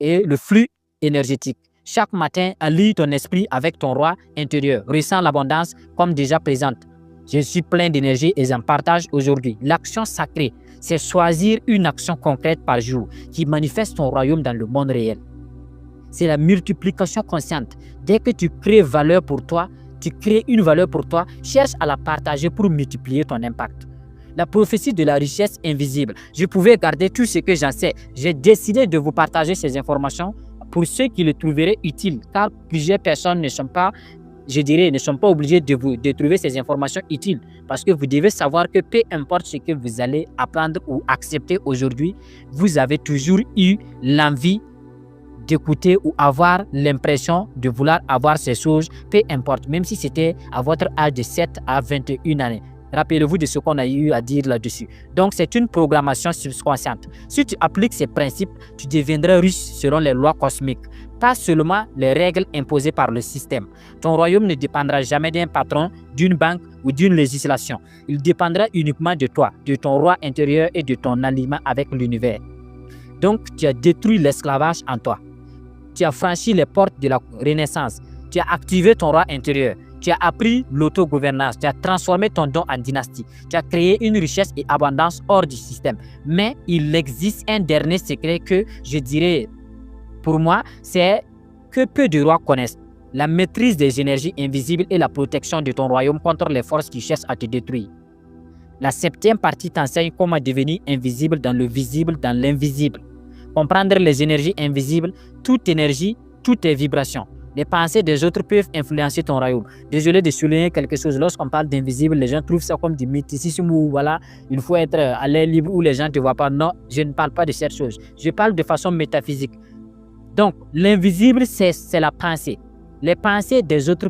et le flux énergétique. Chaque matin, allie ton esprit avec ton roi intérieur. Ressens l'abondance comme déjà présente. Je suis plein d'énergie et j'en partage aujourd'hui. L'action sacrée, c'est choisir une action concrète par jour qui manifeste ton royaume dans le monde réel. C'est la multiplication consciente. Dès que tu crées valeur pour toi, tu crées une valeur pour toi, cherche à la partager pour multiplier ton impact. La prophétie de la richesse invisible. Je pouvais garder tout ce que j'en sais. J'ai décidé de vous partager ces informations pour ceux qui le trouveraient utile, car plusieurs personnes ne sont pas obligées de trouver ces informations utiles, parce que vous devez savoir que peu importe ce que vous allez apprendre ou accepter aujourd'hui, vous avez toujours eu l'envie d'écouter ou avoir l'impression de vouloir avoir ces choses, peu importe, même si c'était à votre âge de 7 à 21 années. Rappelez-vous de ce qu'on a eu à dire là-dessus. Donc, c'est une programmation subconsciente. Si tu appliques ces principes, tu deviendras riche selon les lois cosmiques, pas seulement les règles imposées par le système. Ton royaume ne dépendra jamais d'un patron, d'une banque ou d'une législation. Il dépendra uniquement de toi, de ton roi intérieur et de ton alignement avec l'univers. Donc, tu as détruit l'esclavage en toi. Tu as franchi les portes de la renaissance. Tu as activé ton roi intérieur. Tu as appris l'autogouvernance. Tu as transformé ton don en dynastie. Tu as créé une richesse et abondance hors du système. Mais il existe un dernier secret que je dirais, pour moi, c'est que peu de rois connaissent. La maîtrise des énergies invisibles et la protection de ton royaume contre les forces qui cherchent à te détruire. La 7e partie t'enseigne comment devenir invisible dans le visible, dans l'invisible. Comprendre les énergies invisibles, toute énergie, toutes tes vibrations. Les pensées des autres peuvent influencer ton royaume. Désolé de souligner quelque chose. Lorsqu'on parle d'invisible, les gens trouvent ça comme du mysticisme où voilà, il faut être à l'air libre où les gens ne te voient pas. Non, je ne parle pas de cette chose. Je parle de façon métaphysique. Donc, l'invisible, c'est la pensée. Les pensées des autres